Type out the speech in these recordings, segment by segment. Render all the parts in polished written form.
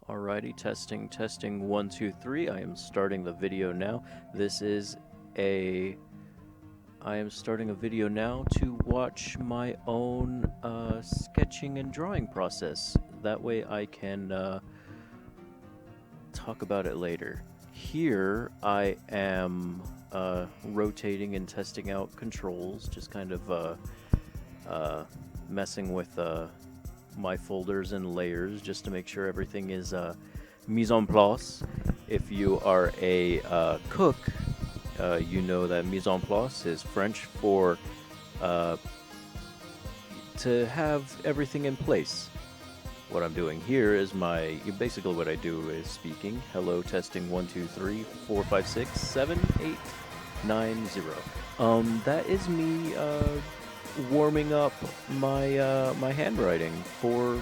Alrighty, testing, 1, 2, 3. I am starting the video now. I am starting a video now to watch my own sketching and drawing process. That way I can talk about it later. Here I am rotating and testing out controls, just kind of messing with my folders and layers just to make sure everything is mise en place. If you are a cook, you know that mise en place is French for to have everything in place. What I'm doing here is basically what I do is speaking. Hello, testing 1, 2, 3, 4, 5, 6, 7, 8, 9, 0. That is me warming up my handwriting for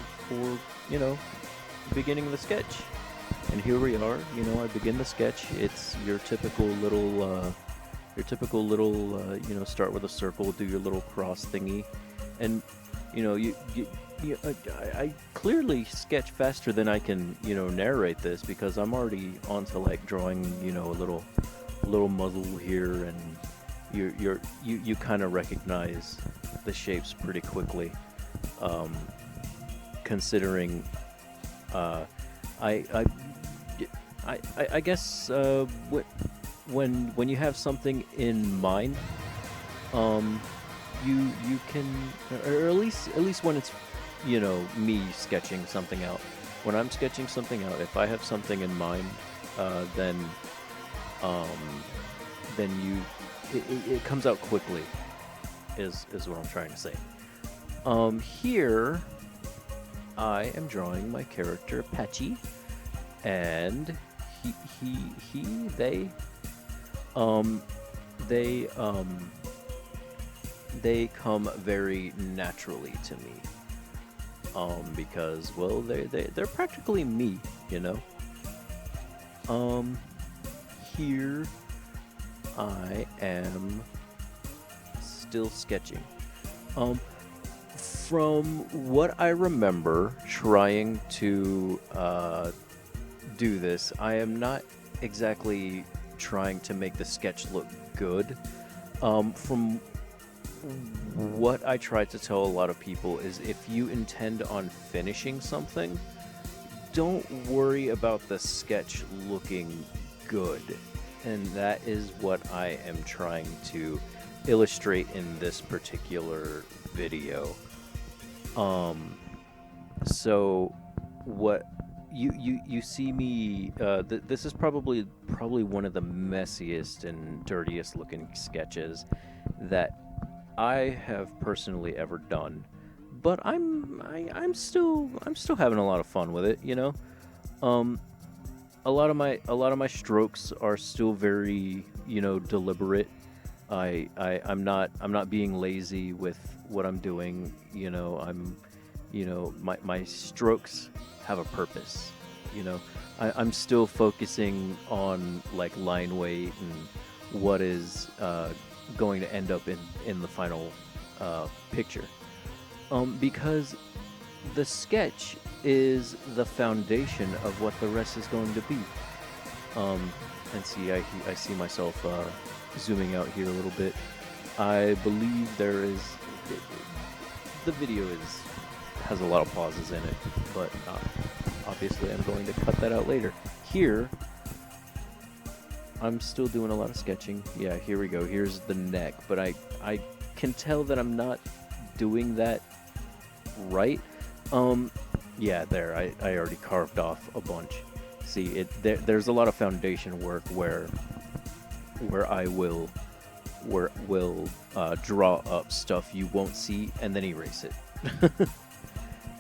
beginning the sketch. And here we are. I begin the sketch. It's your typical little start with a circle, do your little cross thingy, and I clearly sketch faster than I can narrate this because I'm already onto like drawing a little muzzle here, and you kind of recognize the shapes pretty quickly, considering I guess when you have something in mind, you can, or at least when it's me sketching something out. When I'm sketching something out, if I have something in mind, then it comes out quickly. Is what I'm trying to say. Here I am drawing my character Patchy, and they come very naturally to me, because they're practically me, Here I am still sketching. From what I remember trying to do this, I am not exactly trying to make the sketch look good. From what I try to tell a lot of people is, if you intend on finishing something, don't worry about the sketch looking good. And that is what I am trying to illustrate in this particular video. So what you see me, this is probably one of the messiest and dirtiest looking sketches that I have personally ever done, but I'm still having a lot of fun with it, A lot of my strokes are still very, deliberate. I'm not being lazy with what I'm doing. My strokes have a purpose. I'm still focusing on like line weight and what is going to end up in the final picture. Because the sketch is the foundation of what the rest is going to be. And see, I see myself zooming out here a little bit. I believe the video has a lot of pauses in it, but obviously I'm going to cut that out later. Here, I'm still doing a lot of sketching. Yeah, here we go. Here's the neck, but I can tell that I'm not doing that right. Yeah, there, I already carved off a bunch. See, there's a lot of foundation work where I will draw up stuff you won't see and then erase it.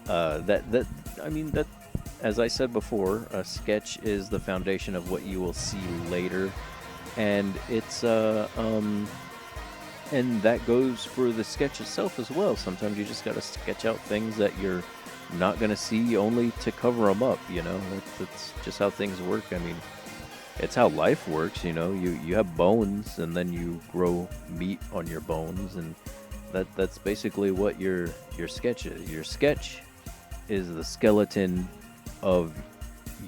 That as I said before, a sketch is the foundation of what you will see later, and it's and that goes for the sketch itself as well. Sometimes you just gotta sketch out things that you're not gonna see, only to cover them up. That's just how things work. I mean, it's how life works. You have bones, and then you grow meat on your bones, and that's basically what your sketch is. Your sketch is the skeleton of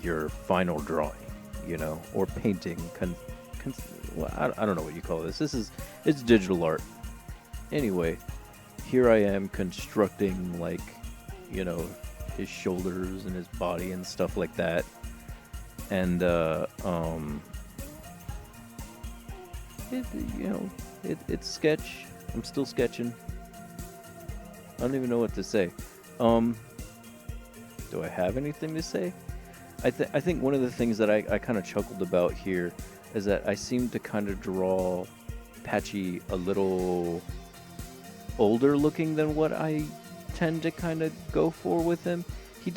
your final drawing, or painting. Well, I don't know what you call this. It's digital art. Anyway, here I am constructing his shoulders and his body and stuff like that. And it's sketch. I'm still sketching. I don't even know what to say. Do I have anything to say? I think one of the things that I kind of chuckled about here is that I seem to kind of draw Patchy a little older looking than what I tend to kind of go for with him. They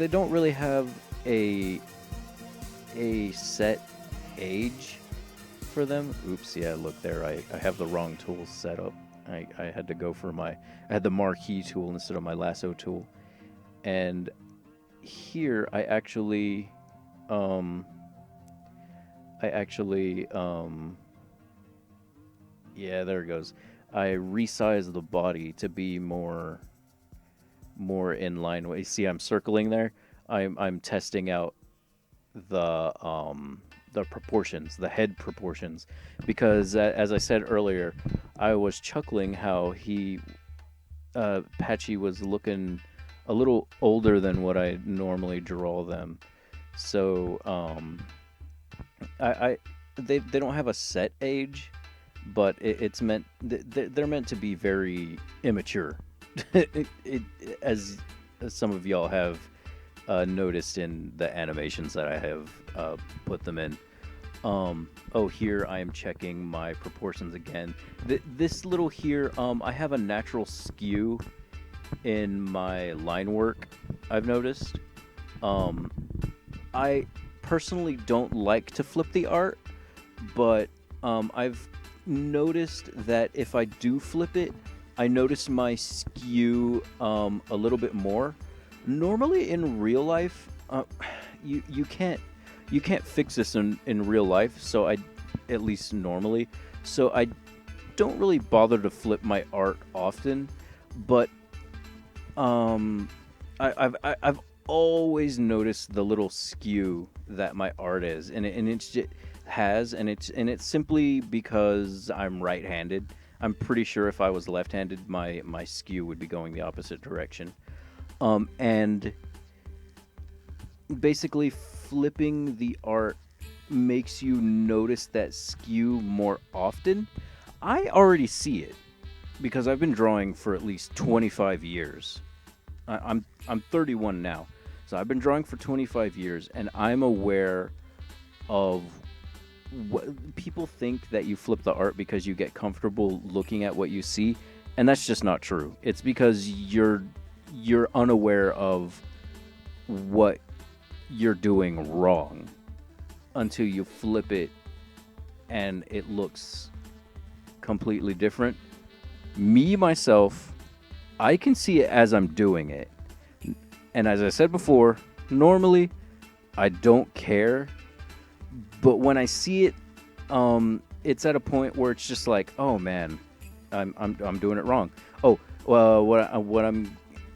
don't really have a set age for them. Oops, yeah, look there, I have the wrong tool set up. I had to go for I had the marquee tool instead of my lasso tool. And here I actually yeah, there it goes. I resize the body to be more in line with. You see, I'm circling there. I'm testing out the proportions, the head proportions, because as I said earlier, I was chuckling how Patchy was looking a little older than what I normally draw them. So they don't have a set age, but it's meant they're meant to be very immature, as some of y'all have noticed in the animations that I have put them in. Here I am checking my proportions again. This little here, I have a natural skew in my line work, I've noticed. I personally don't like to flip the art, but I've noticed that if I do flip it, I notice my skew a little bit more. Normally in real life, you can't fix this in real life, so at least normally. So I don't really bother to flip my art often, but I've always noticed the little skew that my art is, and it's simply because I'm right-handed. I'm pretty sure if I was left-handed, my skew would be going the opposite direction. And basically flipping the art makes you notice that skew more often. I already see it because I've been drawing for at least 25 years. I'm 31 now, so I've been drawing for 25 years, and I'm aware of what people think, that you flip the art because you get comfortable looking at what you see, and that's just not true. It's because you're unaware of what you're doing wrong until you flip it and it looks completely different. Me, myself, I can see it as I'm doing it. And as I said before, normally I don't care. But when I see it, it's at a point where it's just like, oh man, I'm doing it wrong. Oh, well,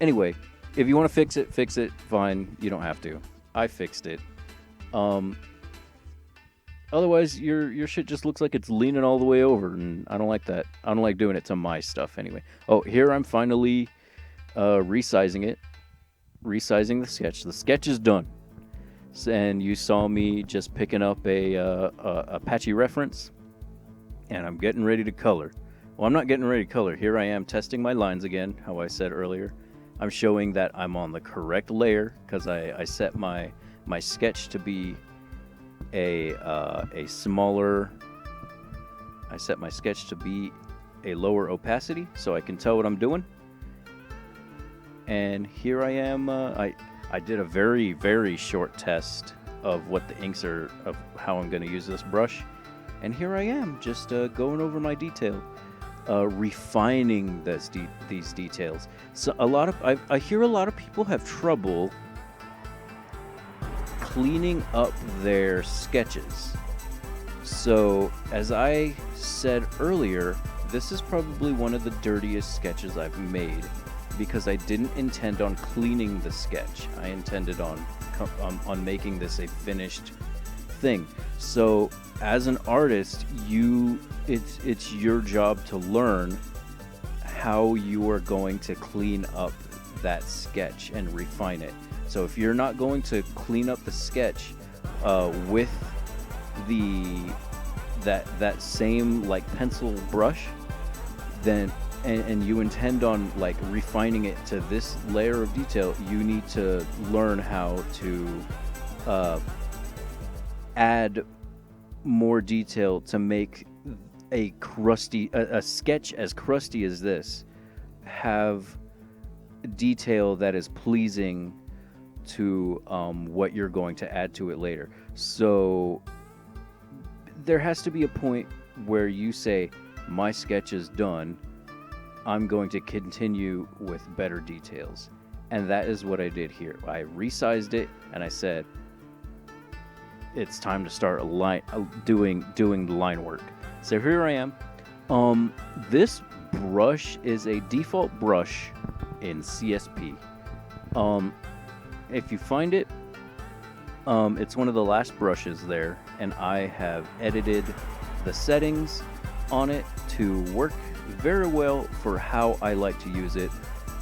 anyway, if you want to fix it, fine. You don't have to. I fixed it. Otherwise, your shit just looks like it's leaning all the way over, and I don't like that. I don't like doing it to my stuff anyway. Oh, here I'm finally resizing the sketch. The sketch is done, and you saw me just picking up a Patchy reference, and I'm getting ready to color. Well, I'm not getting ready to color. Here I am testing my lines again, how I said earlier. I'm showing that I'm on the correct layer because I set my sketch to be a smaller. I set my sketch to be a lower opacity so I can tell what I'm doing. And here I am. I did a very, very short test of what the inks are, of how I'm going to use this brush. And here I am, just going over my detail, refining these details. So I hear a lot of people have trouble cleaning up their sketches. So as I said earlier, this is probably one of the dirtiest sketches I've made, because I didn't intend on cleaning the sketch. I intended on on making this a finished thing. So as an artist, it's your job to learn how you are going to clean up that sketch and refine it. So if you're not going to clean up the sketch with that same like pencil brush, then and you intend on like refining it to this layer of detail, you need to learn how to add more detail to make a sketch as crusty as this have detail that is pleasing to what you're going to add to it later. So there has to be a point where you say, my sketch is done, I'm going to continue with better details. And that is what I did here. I resized it and I said, it's time to start doing the line work. So here I am. This brush is a default brush in CSP. If you find it, it's one of the last brushes there, and I have edited the settings on it to work very well for how I like to use it.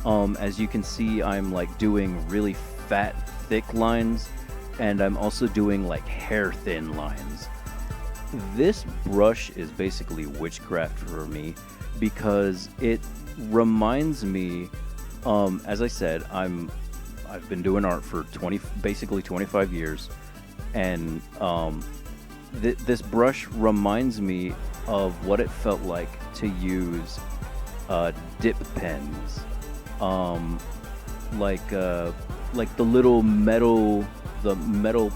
As you can see, I'm like doing really fat, thick lines, and I'm also doing like hair thin lines. This brush is basically witchcraft for me because it reminds me, as I said, I've been doing art for basically 25 years, and this brush reminds me of what it felt like to use dip pens, like the little metal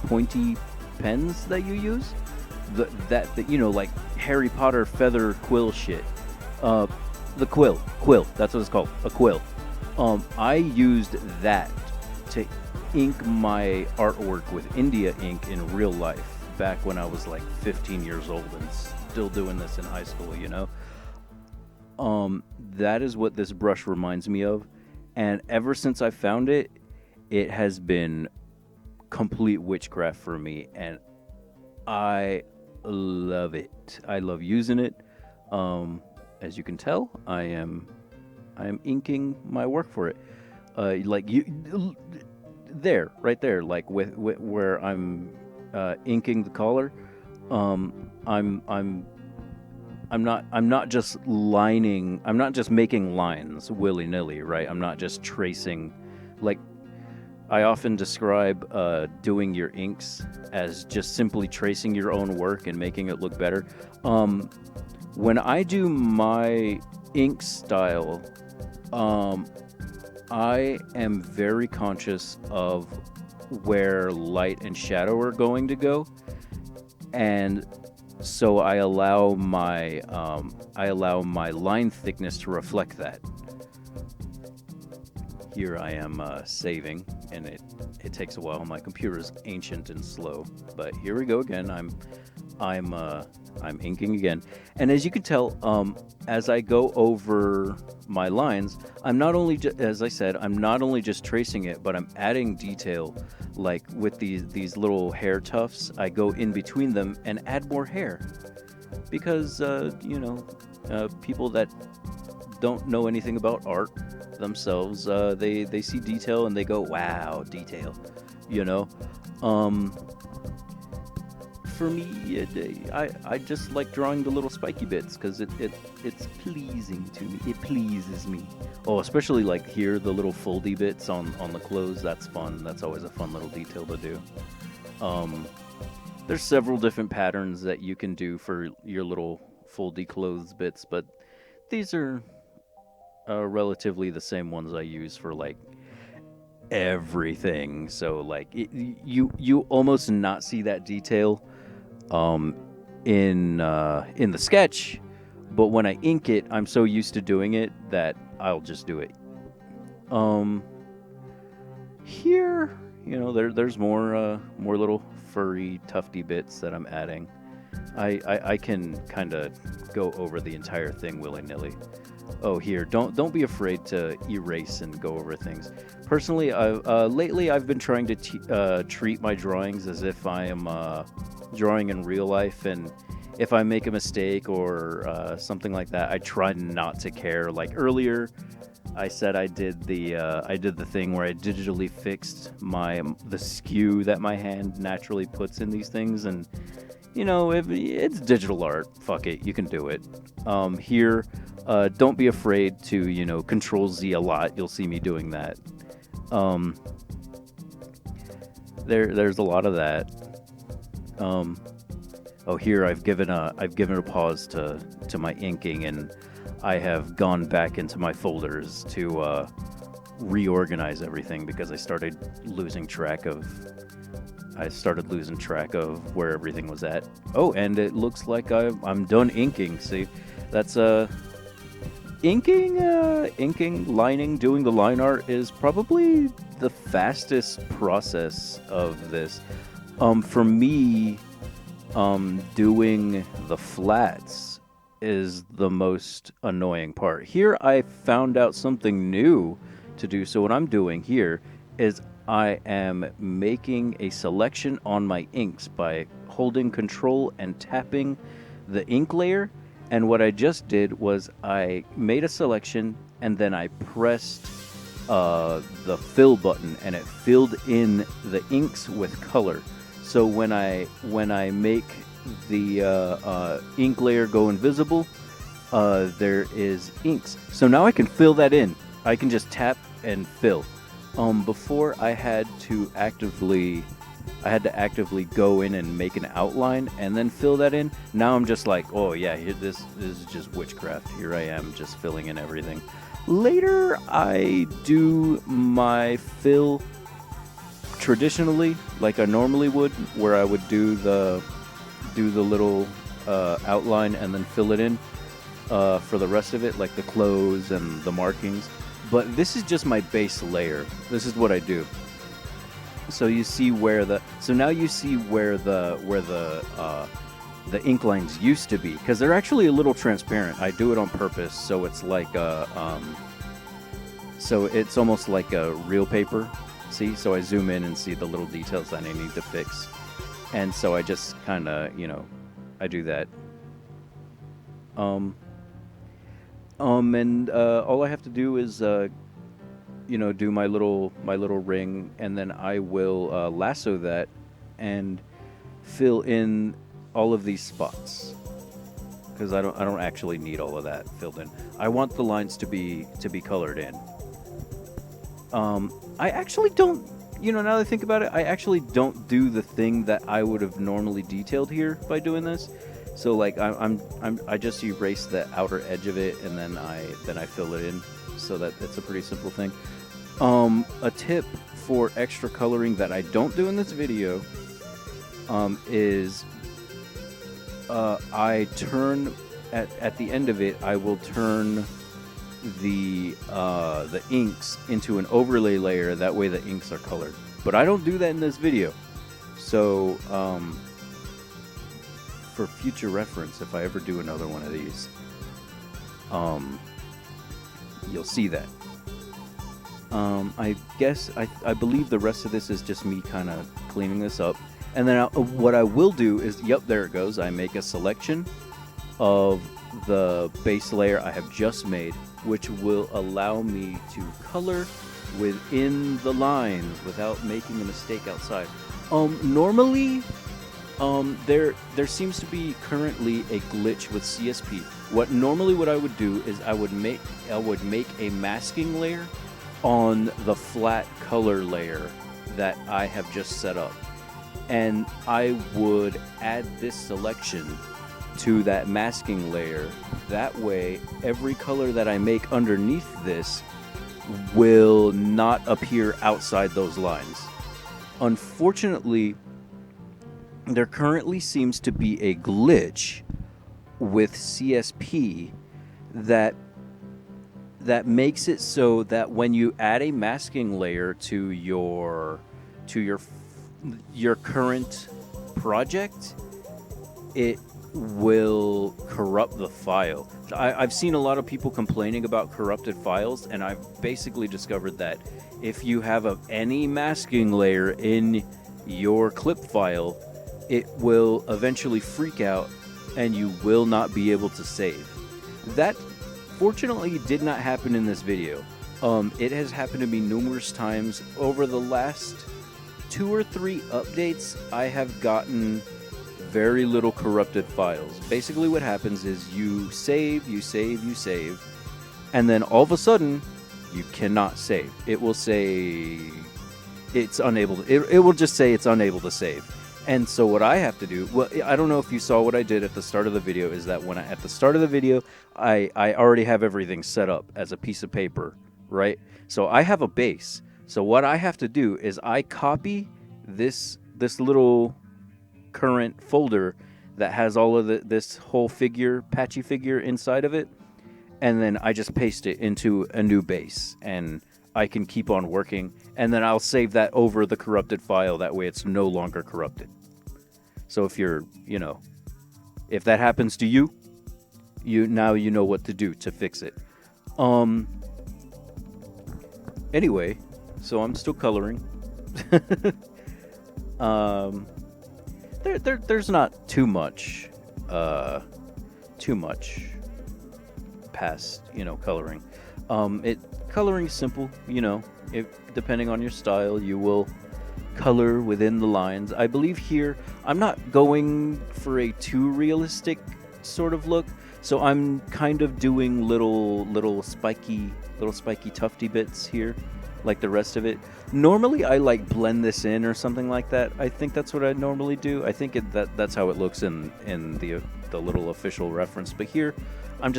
pointy pens that you use, that you know, like Harry Potter feather quill shit. The quill, that's what it's called, a quill. I used that to ink my artwork with India ink in real life back when I was like 15 years old and still doing this in high school, you know? That is what this brush reminds me of, and ever since I found it, it has been complete witchcraft for me, and I love it. I love using it. As you can tell, I am inking my work for it. Like you, right there, like with where I'm inking the collar. I'm not just lining. I'm not just making lines willy-nilly, right? I'm not just tracing. Like, I often describe doing your inks as just simply tracing your own work and making it look better. When I do my ink style, I am very conscious of where light and shadow are going to go, and so I allow my line thickness to reflect that. Here I am saving, and it takes a while. My computer is ancient and slow, but here we go again. I'm inking again, and as you can tell, as I go over my lines, I'm not only as I said, I'm not only just tracing it, but I'm adding detail. Like with these little hair tufts, I go in between them and add more hair, because people that don't know anything about art themselves, they see detail and they go, wow, detail, you know. For me, I just like drawing the little spiky bits because it's pleasing to me. It pleases me. Oh, especially like here, the little foldy bits on the clothes. That's fun. That's always a fun little detail to do. There's several different patterns that you can do for your little foldy clothes bits, but these are relatively the same ones I use for like everything. So like you almost not see that detail in the sketch, but when I ink it, I'm so used to doing it that I'll just do it. Here, there's more little furry tufty bits that I'm adding. I can kind of go over the entire thing willy-nilly. Oh, here, don't be afraid to erase and go over things. Personally, lately I've been trying to treat my drawings as if I am drawing in real life, and if I make a mistake or something like that, I try not to care. Like earlier, I said I did the thing where I digitally fixed the skew that my hand naturally puts in these things, and if it's digital art, fuck it, you can do it. Here, don't be afraid to Control Z a lot. You'll see me doing that. There's a lot of that. Oh, here I've given a pause to my inking, and I have gone back into my folders to reorganize everything because I started losing track of where everything was at. Oh, and it looks like I'm done inking. See, that's inking, lining, doing the line art is probably the fastest process of this. For me, doing the flats is the most annoying part. Here I found out something new to do. So what I'm doing here is I am making a selection on my inks by holding Control and tapping the ink layer. And what I just did was I made a selection and then I pressed the fill button, and it filled in the inks with color. So when I make the ink layer go invisible, there is inks. So now I can fill that in. I can just tap and fill. Before I had to actively go in and make an outline and then fill that in. Now I'm just like, oh yeah, this is just witchcraft. Here I am just filling in everything. Later I do my fill traditionally, like I normally would, where I would do the little outline and then fill it in for the rest of it, like the clothes and the markings. But this is just my base layer. This is what I do. So you see now you see where the ink lines used to be, because they're actually a little transparent. I do it on purpose, so it's like so it's almost like a real paper. See, so I zoom in and see the little details that I need to fix, and so I just kind of I do that. And all I have to do is do my little ring, and then I will lasso that and fill in all of these spots, because I don't actually need all of that filled in. I want the lines to be colored in. I actually don't, now that I think about it, I actually don't do the thing that I would have normally detailed here by doing this. So like I just erase the outer edge of it, and then I fill it in. So that it's a pretty simple thing. A tip for extra coloring that I don't do in this video is I turn at the end of it. I will turn the inks into an overlay layer. That way the inks are colored. But I don't do that in this video. So for future reference, if I ever do another one of these, you'll see that. I guess I believe the rest of this is just me kind of cleaning this up. And then what I will do is, yep, there it goes. I make a selection of the base layer I have just made, which will allow me to color within the lines without making a mistake outside. Normally, there seems to be currently a glitch with CSP. What I would do is I would make a masking layer on the flat color layer that I have just set up, and I would add this selection to that masking layer. That way every color that I make underneath this will not appear outside those lines. Unfortunately, there currently seems to be a glitch with CSP that makes it so that when you add a masking layer to your current project, it will corrupt the file. I've seen a lot of people complaining about corrupted files, and I've basically discovered that if you have any masking layer in your clip file, it will eventually freak out and you will not be able to save. That fortunately did not happen in this video. It has happened to me numerous times. Over the last 2 or 3 updates, I have gotten very little corrupted files. Basically what happens is you save, and then all of a sudden you cannot save. It will say it's unable to, it will just say it's unable to save. And so what I have to do, well, I don't know if you saw what I did at the start of the video, is that when at the start of the video, I already have everything set up as a piece of paper, right? So I have a base. So what I have to do is I copy this little current folder that has all of this whole figure, Patchy figure inside of it, and then I just paste it into a new base, and I can keep on working, and then I'll save that over the corrupted file. That way it's no longer corrupted. So if you're, if that happens to you, now you know what to do to fix it. Anyway, so I'm still coloring. There's not too much past, coloring. Coloring's simple, depending on your style, you will color within the lines. I believe here, I'm not going for a too realistic sort of look, so I'm kind of doing little spiky tufty bits here, like the rest of it. Normally I like blend this in or something like that. I think that's what I normally do. I think that's how it looks in the little official reference. But here, I'm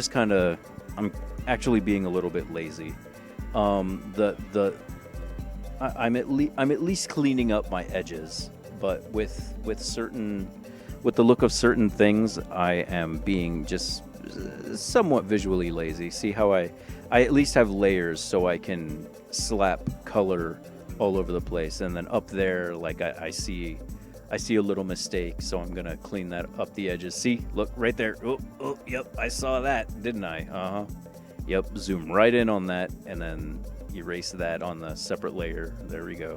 actually being a little bit lazy. I'm at least cleaning up my edges, but with the look of certain things, I am being just somewhat visually lazy. See how I at least have layers so I can slap color all over the place, and then up there, like I see a little mistake, so I'm gonna clean that up the edges. See, look right there. Oh, yep, I saw that, didn't I? Yep, zoom right in on that, and then erase that on the separate layer. There we go.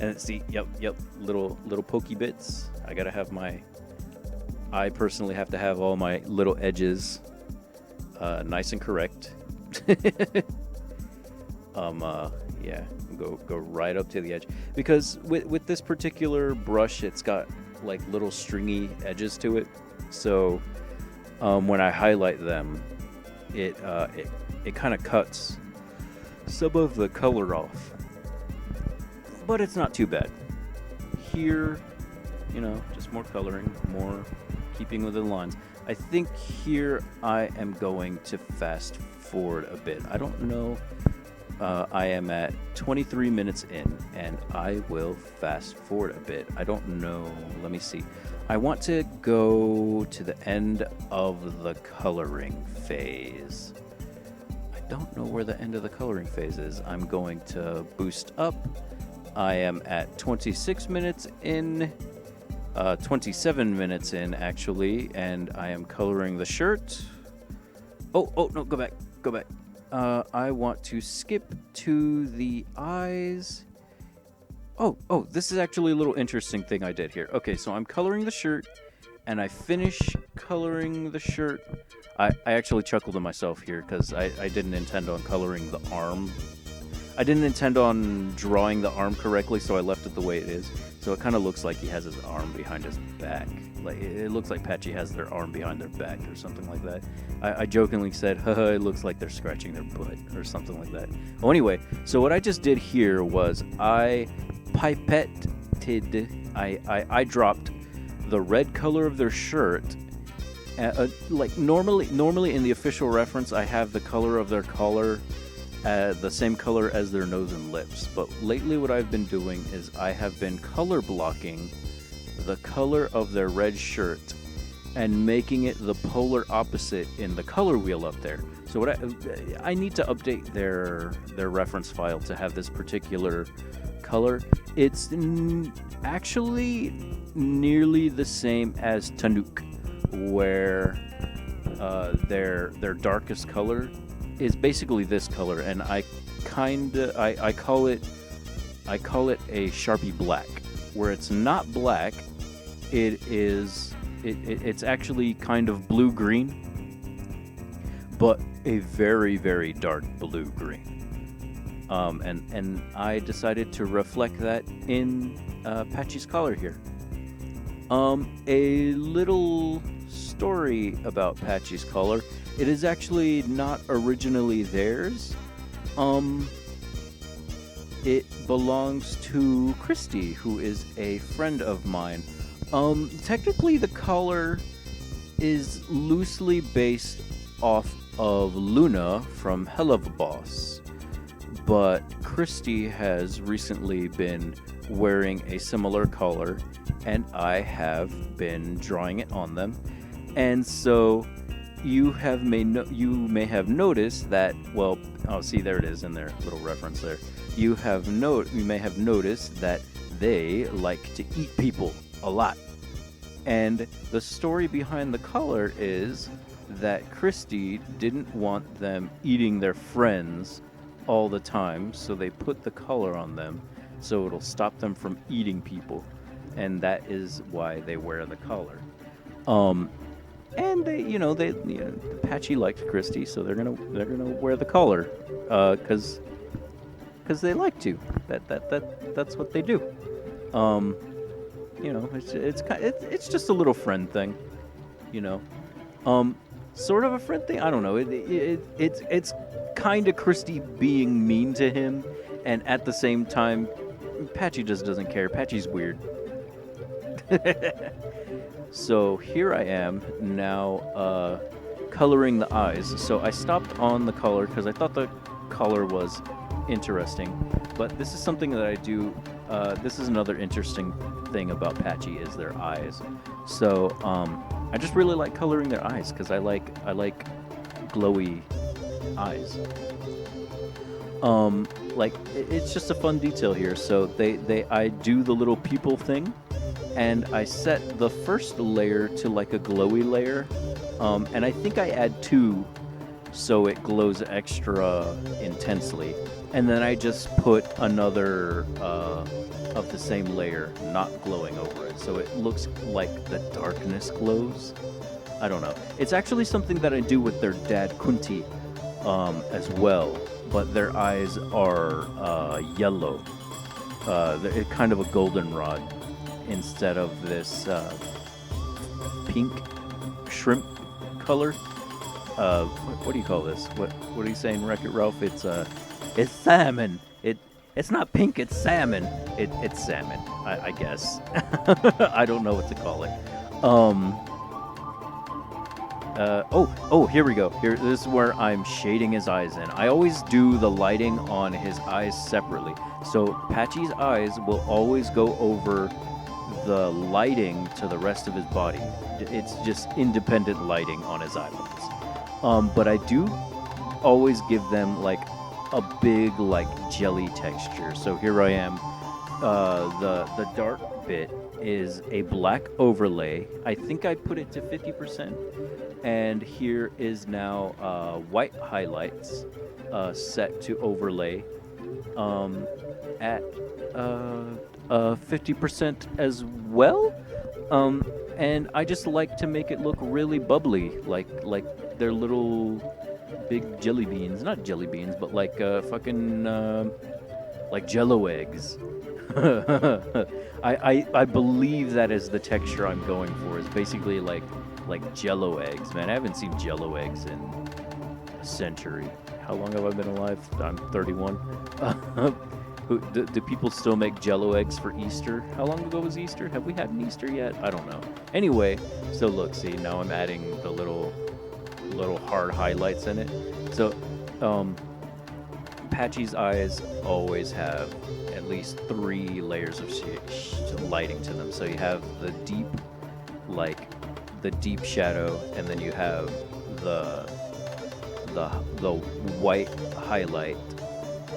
And see, yep, little pokey bits. I personally have to have all my little edges nice and correct. Yeah, go right up to the edge, because with this particular brush, it's got like little stringy edges to it. So when I highlight them, it kind of cuts some of the color off, but it's not too bad. Here, just more coloring, more keeping with the lines. I think here I am going to fast forward a bit. I don't know. I am at 23 minutes in, and I will fast forward a bit. I don't know. Let me see. I want to go to the end of the coloring phase. I don't know where the end of the coloring phase is. I'm going to boost up. I am at 26 minutes in, 27 minutes in, actually, and I am coloring the shirt. Oh, no, go back. I want to skip to the eyes. Oh, this is actually a little interesting thing I did here. Okay, so I'm coloring the shirt, and I finish coloring the shirt. I actually chuckled to myself here because I didn't intend on coloring the arm. I didn't intend on drawing the arm correctly, so I left it the way it is. So it kind of looks like he has his arm behind his back. Like it looks like Patchy has their arm behind their back or something like that. I jokingly said, haha, it looks like they're scratching their butt or something like that. Oh, anyway, so what I just did here was I dropped the red color of their shirt. Like normally in the official reference, I have the color of their collar the same color as their nose and lips. But lately what I've been doing is I have been color blocking the color of their red shirt and making it the polar opposite in the color wheel up there. So what I need to update their reference file to have this particular color. It's actually nearly the same as Tanuk. where their darkest color is basically this color, and I call it a Sharpie black, where it's not black. It's actually kind of blue green, but a very, very dark blue green. And I decided to reflect that in Patchy's collar here. A little story about Patchy's collar. It is actually not originally theirs. It belongs to Christy, who is a friend of mine. Technically, the collar is loosely based off of Luna from Hell of a Boss, but Christy has recently been wearing a similar collar, and I have been drawing it on them. And so you may have noticed that, well, oh, see, there it is in their little reference there. You may have noticed that they like to eat people a lot. And the story behind the collar is that Christy didn't want them eating their friends all the time, so they put the collar on them so it'll stop them from eating people. And that is why they wear the collar. And they Patchy liked Christy, so they're gonna wear the collar, because they like to. That's what they do. It's just a little friend thing, sort of a friend thing. I don't know. It's kind of Christy being mean to him, and at the same time, Patchy just doesn't care. Patchy's weird. So here I am now coloring the eyes. So I stopped on the color because I thought the color was interesting. But this is something that I do. This is another interesting thing about Patchy is their eyes. So I just really like coloring their eyes because I like glowy eyes. It's just a fun detail here. So I do the little people thing. And I set the first layer to like a glowy layer, and I think I add 2 so it glows extra intensely. And then I just put another of the same layer not glowing over it, so it looks like the darkness glows. I don't know. It's actually something that I do with their dad Kunti as well, but their eyes are yellow. They're kind of a goldenrod, instead of this pink shrimp color. What do you call this? What are you saying, Wreck-It Ralph? It's salmon. It's not pink. It's salmon. It's salmon. I guess. I don't know what to call it. Here we go. This is where I'm shading his eyes in. I always do the lighting on his eyes separately. So Patchy's eyes will always go over the lighting to the rest of his body. It's just independent lighting on his eyelids. But I do always give them like a big like jelly texture. So here I am. The dark bit is a black overlay. I think I put it to 50%. And here is now white highlights set to overlay at 50% as well. And I just like to make it look really bubbly, like they're little big jelly beans. Not jelly beans, but like fucking like Jello eggs. I believe that is the texture I'm going for. It's basically like Jello eggs. Man, I haven't seen Jello eggs in a century. How long have I been alive? I'm 31. Do people still make Jello eggs for Easter? How long ago was Easter? Have we had an Easter yet? I don't know. Anyway, so look, see, now I'm adding the little hard highlights in it. So, Patchy's eyes always have at least 3 layers of lighting to them. So you have the deep shadow, and then you have the white highlight,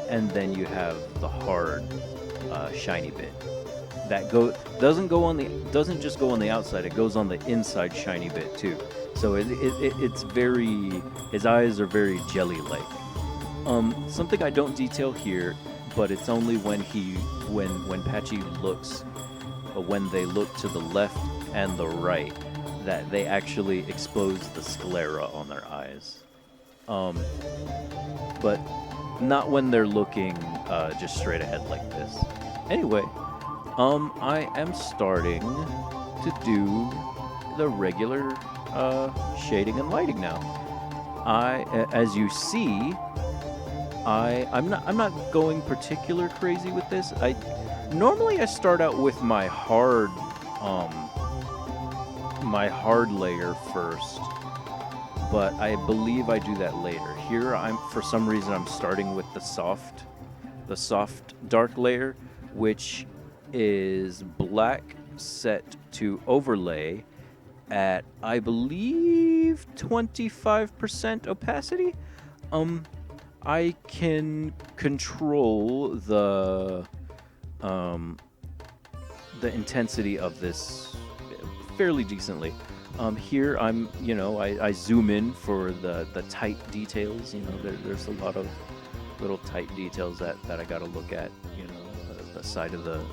and then you have the hard shiny bit. that doesn't just go on the outside. It goes on the inside shiny bit too. So it's very, his eyes are very jelly-like. Something I don't detail here, but it's only when Patchy looks, when they look to the left and the right, that they actually expose the sclera on their eyes. But not when they're looking just straight ahead like this. Anyway, I am starting to do the regular shading and lighting now. As you see, I'm not going particular crazy with this. Normally I start out with my hard layer first, but I believe I do that later. Here for some reason I'm starting with the soft dark layer, which is black set to overlay at, I believe, 25% opacity. I can control the intensity of this fairly decently. Here I zoom in for the tight details. There's a lot of little tight details that I gotta look at. The side of the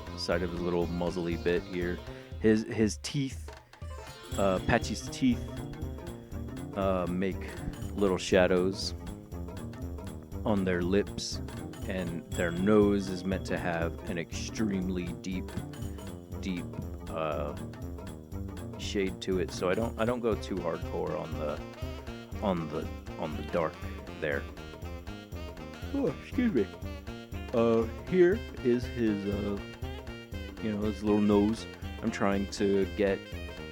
little muzzly bit here. His teeth, Patchy's teeth, make little shadows on their lips, and their nose is meant to have an extremely deep shade to it. So I don't go too hardcore on the dark there. Oh, excuse me. Here is his his little nose. I'm trying to get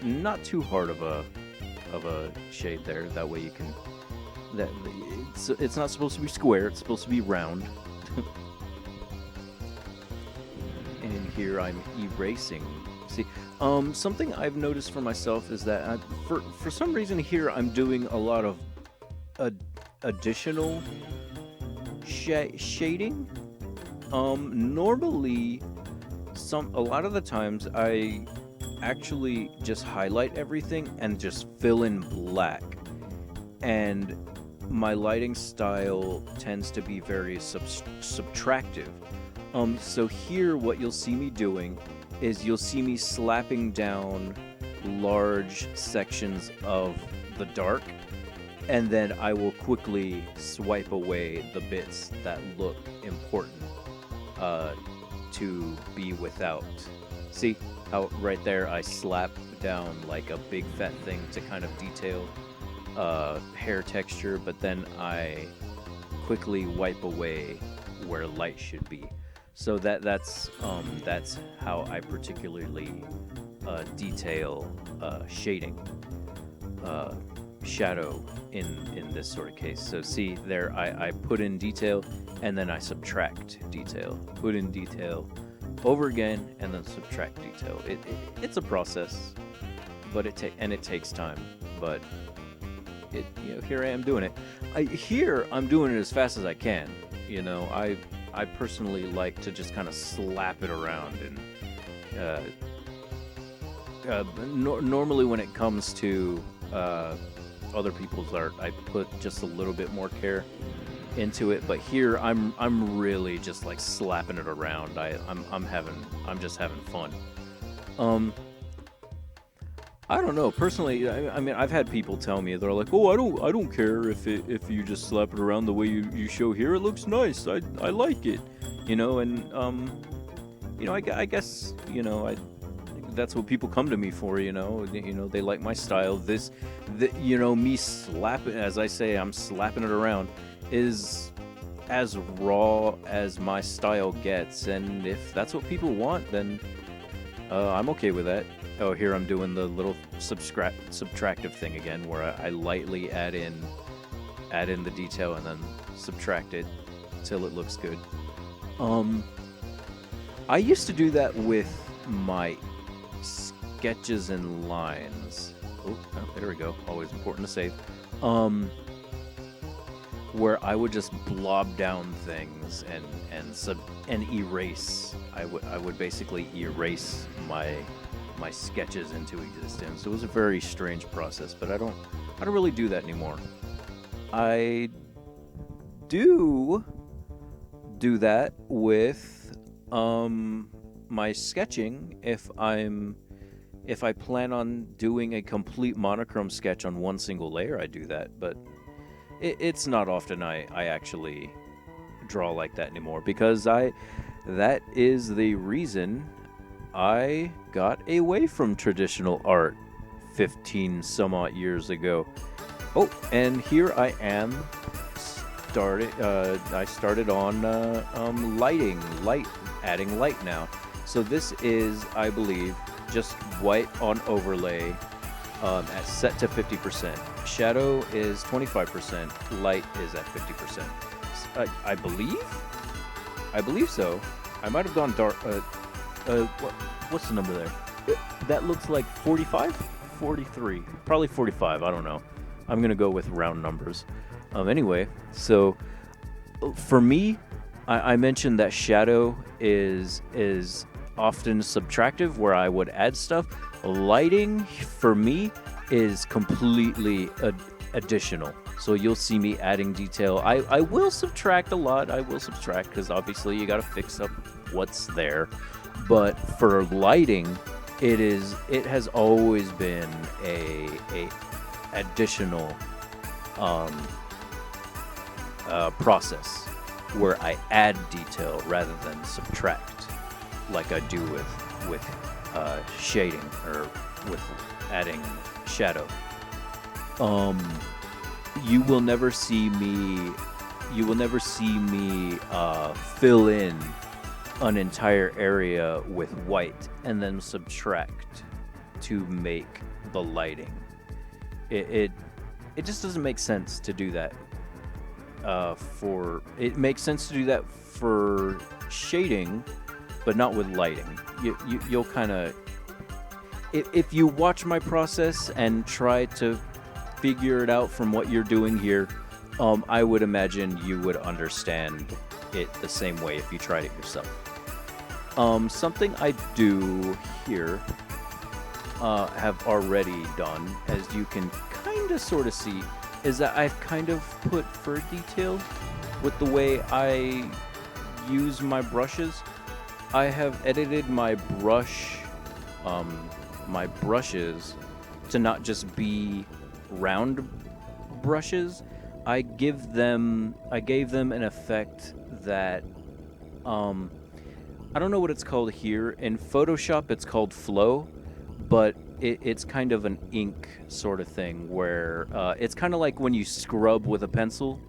not too hard of a shade there. That way you can. It's not supposed to be square. It's supposed to be round. And here I'm erasing. See, something I've noticed for myself is that for some reason here I'm doing a lot of additional shading. Normally, a lot of the times I actually just highlight everything and just fill in black, and my lighting style tends to be very subtractive. So here what you'll see me doing is you'll see me slapping down large sections of the dark, and then I will quickly swipe away the bits that look important to be without. See how right there I slap down like a big fat thing to kind of detail hair texture, but then I quickly wipe away where light should be. So that's how I particularly detail shading, shadow in this sort of case. So see there, I put in detail and then I subtract detail, put in detail over again, and then subtract detail. It's a process, but it takes time. But here I am doing it. I'm doing it as fast as I can. I personally like to just kind of slap it around, and normally when it comes to other people's art, I put just a little bit more care into it. But here I'm really just like slapping it around. I'm just having fun. I don't know. Personally, I mean, I've had people tell me, they're like, "Oh, I don't care if you just slap it around the way you show here. It looks nice. I like it." And I guess that's what people come to me for. They like my style. Me slapping, as I say, I'm slapping it around, is as raw as my style gets. And if that's what people want, then I'm okay with that. Oh, here I'm doing the little subtractive thing again, where I lightly add in the detail and then subtract it till it looks good. I used to do that with my sketches and lines. Oh, there we go. Always important to save. where I would just blob down things and erase. I would basically erase my sketches into existence. It was a very strange process, but I don't really do that anymore. I do that with my sketching if I plan on doing a complete monochrome sketch on one single layer. I do that, but it's not often I actually draw like that anymore, because that is the reason I got away from traditional art 15 some odd years ago. Oh, and here I am. I started on adding light now. So this is, I believe, just white on overlay at set to 50%. Shadow is 25%. Light is at 50%. I believe so. I might have gone dark. What's the number there? That looks like 45, 43, probably 45. I don't know. I'm gonna go with round numbers. Anyway, so for me, I mentioned that shadow is often subtractive, where I would add stuff. Lighting for me is completely additional. So you'll see me adding detail. I will subtract a lot. I will subtract because obviously you got to fix up what's there. But for lighting, it has always been a additional process where I add detail rather than subtract, like I do with shading or with adding shadow. You will never see me fill in an entire area with white and then subtract to make the lighting. It just doesn't make sense to do that. It makes sense to do that for shading, but not with lighting. You'll kind of, if you watch my process and try to figure it out from what you're doing here, I would imagine you would understand it the same way if you tried it yourself. Something I do here, have already done, as you can kind of sort of see, is that I've kind of put fur detail with the way I use my brushes. I have edited my brushes to not just be round brushes. I gave them an effect that I don't know what it's called here. In Photoshop it's called flow, but it's kind of an ink sort of thing where it's kind of like when you scrub with a pencil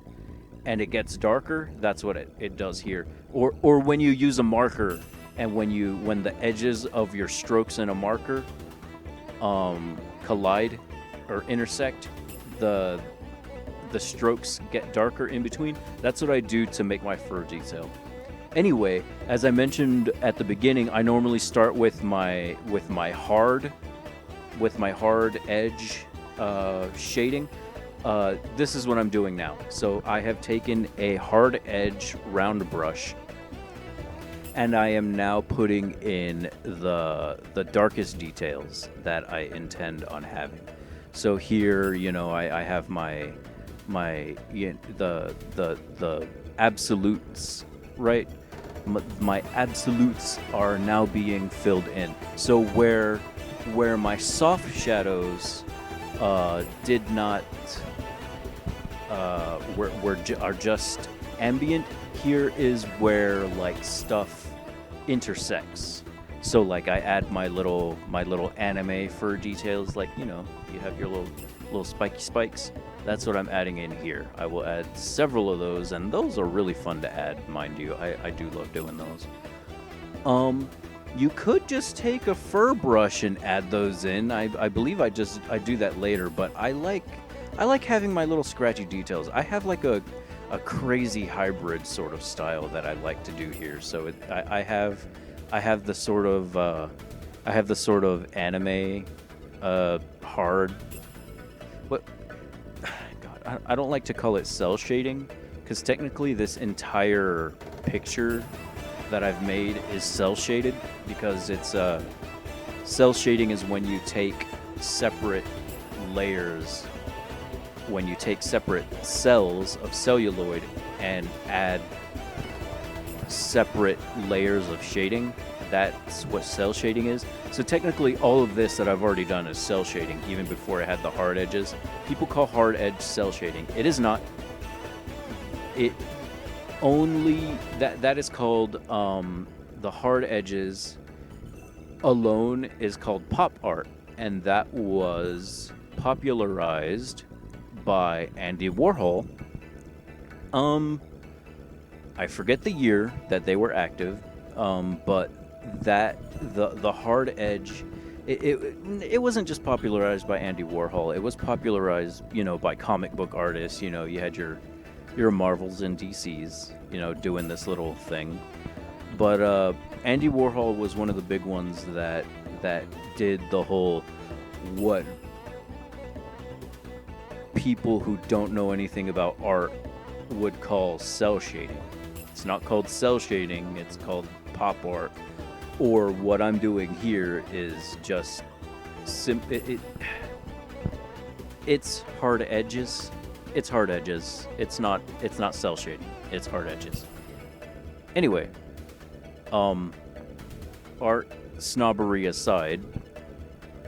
and it gets darker. That's what it does here. Or when you use a marker and when the edges of your strokes in a marker collide or intersect, the strokes get darker in between. That's what I do to make my fur detail. Anyway, as I mentioned at the beginning, I normally start with my hard edge shading. This is what I'm doing now. So I have taken a hard edge round brush, and I am now putting in the darkest details that I intend on having. So here, I have the absolutes, right? My absolutes are now being filled in. So where my soft shadows did not are just ambient, here is where like stuff intersects. So like I add my little anime fur details, like you have your little spiky spikes. That's what I'm adding in here. I will add several of those, and those are really fun to add, mind you. I do love doing those. You could just take a fur brush and add those in. I believe I do that later, but I like having my little scratchy details. I have like a crazy hybrid sort of style that I like to do here. So I have the sort of anime hard. What? God, I don't like to call it cell shading, because technically this entire picture that I've made is cell shaded, because it's cell shading is when you take separate layers, when you take separate cells of celluloid and add separate layers of shading. That's what cell shading is. So technically all of this that I've already done is cell shading, even before I had the hard edges. People call hard edge cell shading. It is not. It only, that is called, the hard edges alone is called pop art, and that was popularized by Andy Warhol. I forget the year that they were active, but that the hard edge, it wasn't just popularized by Andy Warhol. It was popularized, by comic book artists. You had your Marvels and DCs, doing this little thing. But Andy Warhol was one of the big ones that did the whole, what people who don't know anything about art would call cell shading. It's not called cell shading, it's called pop art. Or what I'm doing here is just it's hard edges. It's hard edges. It's not cell shading. It's hard edges. Anyway, art snobbery aside,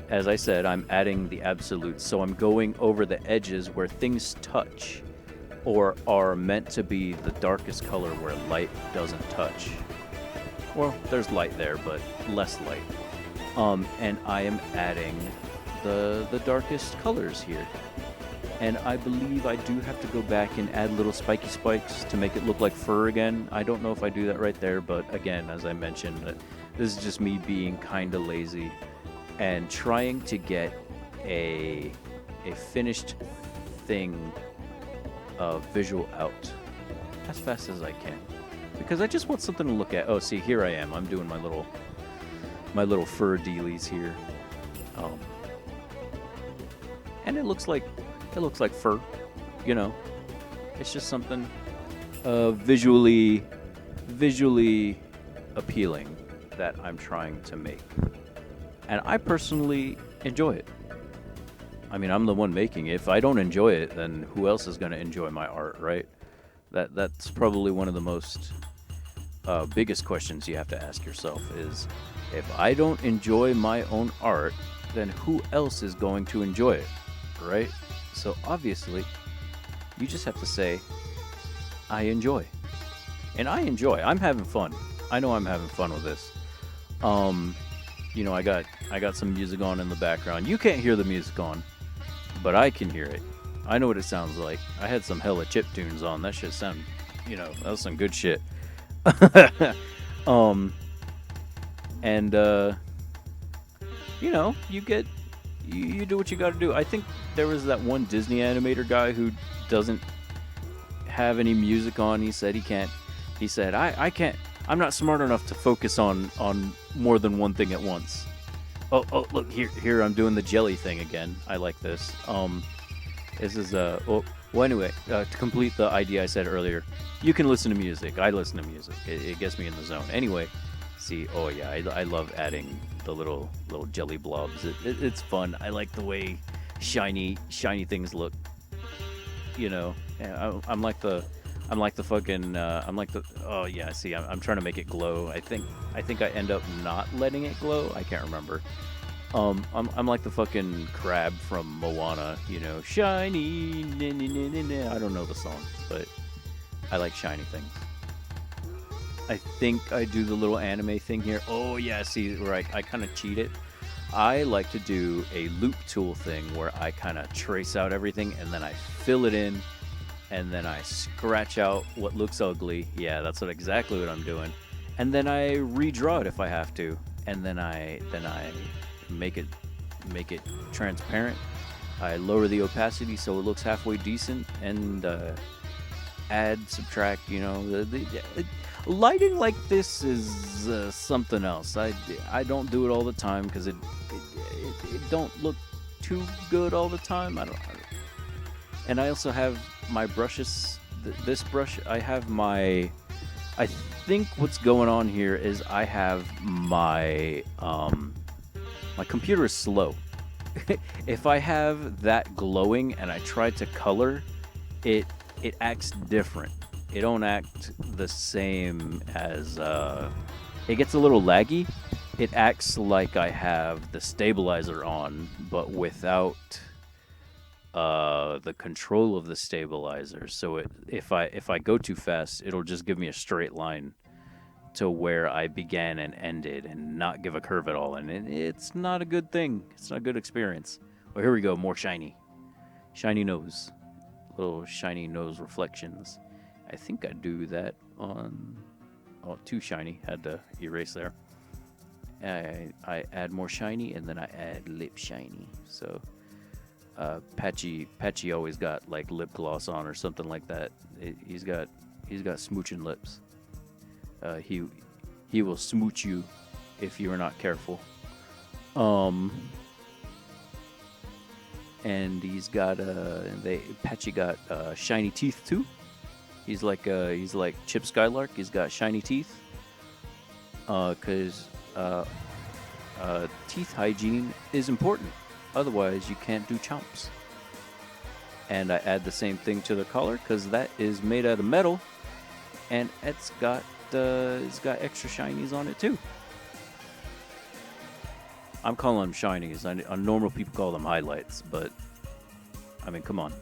as I said, I'm adding the absolutes. So I'm going over the edges where things touch or are meant to be the darkest color where light doesn't touch. Well, there's light there, but less light. And I am adding the darkest colors here. And I believe I do have to go back and add little spiky spikes to make it look like fur again. I don't know if I do that right there, but again, as I mentioned, this is just me being kind of lazy and trying to get a finished thing visual out as fast as I can, because I just want something to look at. Oh, see, here I am. I'm doing my little fur dealies here, and it looks like fur. It's just something visually appealing that I'm trying to make, and I personally enjoy it. I mean, I'm the one making it. If I don't enjoy it, then who else is going to enjoy my art, right? That's probably one of the most biggest questions you have to ask yourself is, if I don't enjoy my own art, then who else is going to enjoy it, right? So obviously, you just have to say, I enjoy. And I enjoy. I'm having fun. I know I'm having fun with this. I got some music on in the background. You can't hear the music on, but I can hear it. I know what it sounds like. I had some hella chip tunes on. That shit sound, that was some good shit. You do what you got to do. I think there was that one Disney animator guy who doesn't have any music on. He said he can't. He said, I can't. I'm not smart enough to focus on more than one thing at once. Oh, look, here I'm doing the jelly thing again. I like this. This is anyway, to complete the idea I said earlier, you can listen to music. I listen to music. It gets me in the zone. Anyway, see, oh yeah, I love adding the little jelly blobs. It's fun. I like the way shiny things look. I'm like the fucking oh yeah, see, I'm trying to make it glow. I think I end up not letting it glow. I can't remember. I'm like the fucking crab from Moana, shiny. I don't know the song, but I like shiny things. I think I do the little anime thing here. Oh yeah, see, where I kind of cheat it. I like to do a loop tool thing where I kind of trace out everything and then I fill it in. And then I scratch out what looks ugly. Yeah, that's exactly what I'm doing. And then I redraw it if I have to. And then I make it transparent. I lower the opacity so it looks halfway decent, and add, subtract. The lighting like this is something else. I don't do it all the time because it don't look too good all the time. And I also have my brushes. This brush, I have my. I think what's going on here is I have my computer is slow. If I have that glowing and I try to color, it it acts different. It don't act the same as it gets a little laggy. It acts like I have the stabilizer on, but without the control of the stabilizer. So if I go too fast, it'll just give me a straight line to where I began and ended and not give a curve at all. And it's not a good thing. It's not a good experience. Well, here we go. More shiny. Shiny nose. Little shiny nose reflections. I think I do that on... Oh, too shiny. Had to erase there. I add more shiny, and then I add lip shiny. So Patchy always got like lip gloss on or something like that. He's got smooching lips. He will smooch you if you are not careful. And he's got Patchy got shiny teeth too. He's like Chip Skylark. He's got shiny teeth. Cause teeth hygiene is important. Otherwise, you can't do chomps. And I add the same thing to the collar because that is made out of metal, and it's got extra shinies on it too. I'm calling them shinies. Normal people call them highlights, but I mean, come on.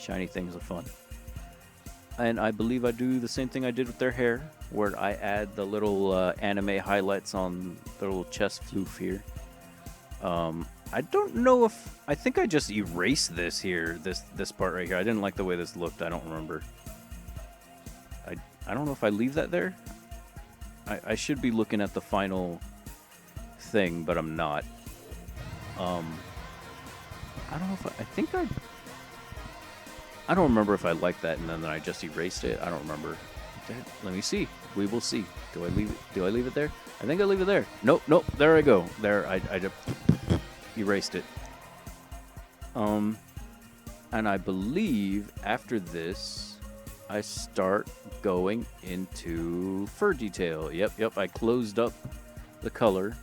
Shiny things are fun. And I believe I do the same thing I did with their hair, where I add the little anime highlights on their little chest floof here. I don't know if... I think I just erased this here, this part right here. I didn't like the way this looked. I don't remember. I don't know if I leave that there. I should be looking at the final thing, but I'm not. I don't know if I think I don't remember if I liked that and then I just erased it. I don't remember. Let me see. We will see. Do I leave it there? I think I leave it there. Nope. There I go. There. I just erased it. And I believe after this, I start going into fur detail. Yep. I closed up the color,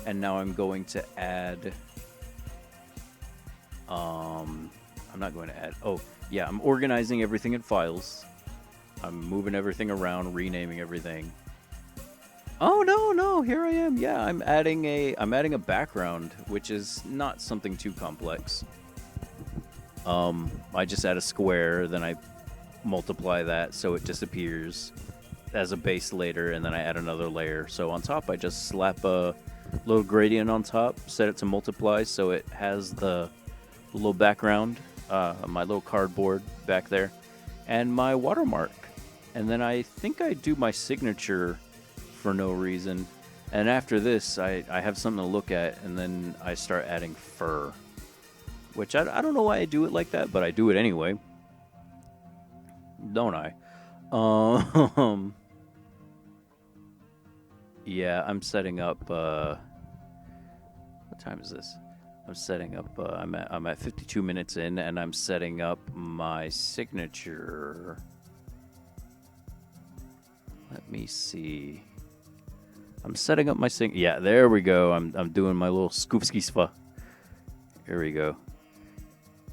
and now I'm going to add. I'm not going to add. Oh, yeah. I'm organizing everything in files. I'm moving everything around, renaming everything. Oh no! Here I am. Yeah, I'm adding a background, which is not something too complex. I just add a square, then I multiply that so it disappears as a base later, and then I add another layer. So on top, I just slap a little gradient on top, set it to multiply, so it has the little background, my little cardboard back there, and my watermark. And then I think I do my signature for no reason. And after this, I have something to look at, and then I start adding fur. Which I don't know why I do it like that, but I do it anyway. Don't I? Yeah, I'm setting up... what time is this? I'm setting up... I'm at 52 minutes in, and I'm setting up my signature... Let me see. I'm setting up my Yeah, there we go. I'm doing my little skoofskisva. Here we go.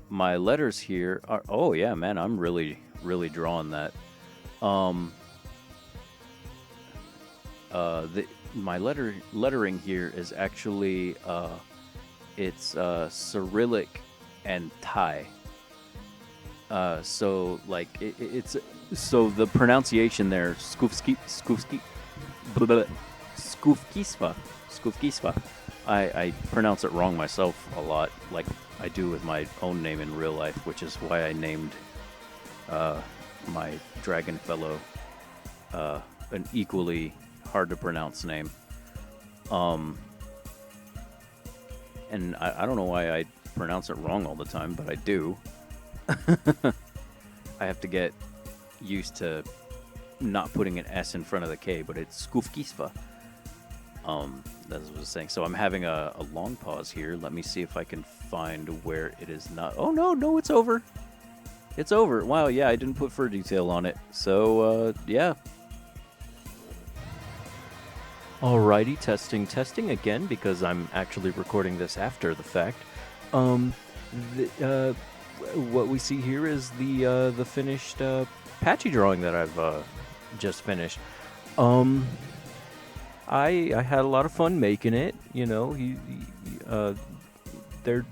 My letters here are... Oh, yeah, man. I'm really drawing that. My lettering here is actually... it's Cyrillic and Thai. So, like, it's... So the pronunciation there, skoofskisva. I pronounce it wrong myself a lot, like I do with my own name in real life, which is why I named my dragon fellow an equally hard to pronounce name. And I don't know why I pronounce it wrong all the time, but I do. I have to get used to not putting an S in front of the K, but it's skoofkisva. that's what I was saying. So I'm having a long pause here. Let me see if I can find where it is not. Oh, no, it's over. It's over. Wow, yeah, I didn't put fur detail on it. So, yeah. Alrighty, testing again, because I'm actually recording this after the fact. What we see here is the finished Patchy drawing that I've just finished. I had a lot of fun making it. You know, they're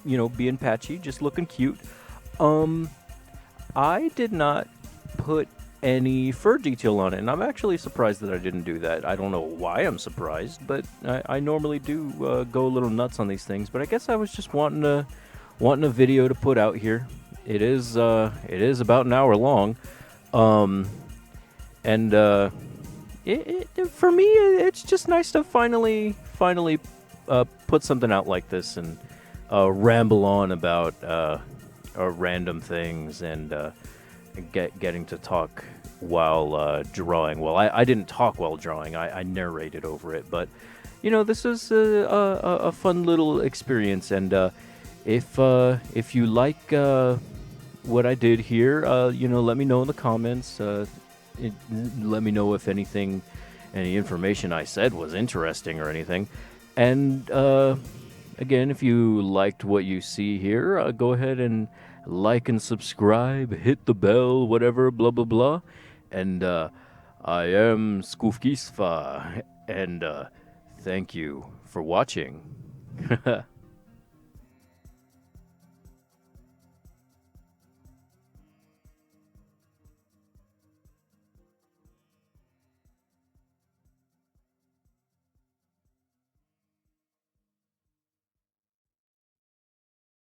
being Patchy, just looking cute. I did not put any fur detail on it, and I'm actually surprised that I didn't do that. I don't know why I'm surprised, but I normally do go a little nuts on these things. But I guess I was just wanting a video to put out here. It is about an hour long, and for me, it's just nice to finally put something out like this and ramble on about random things and getting to talk while drawing. Well, I didn't talk while drawing. I narrated over it, but this is a fun little experience. And if you like what I did here, let me know in the comments. Let me know if any information I said was interesting or anything. And again, if you liked what you see here, go ahead and like and subscribe, hit the bell, whatever, blah, blah, blah. And I am Skufkisfa, and thank you for watching.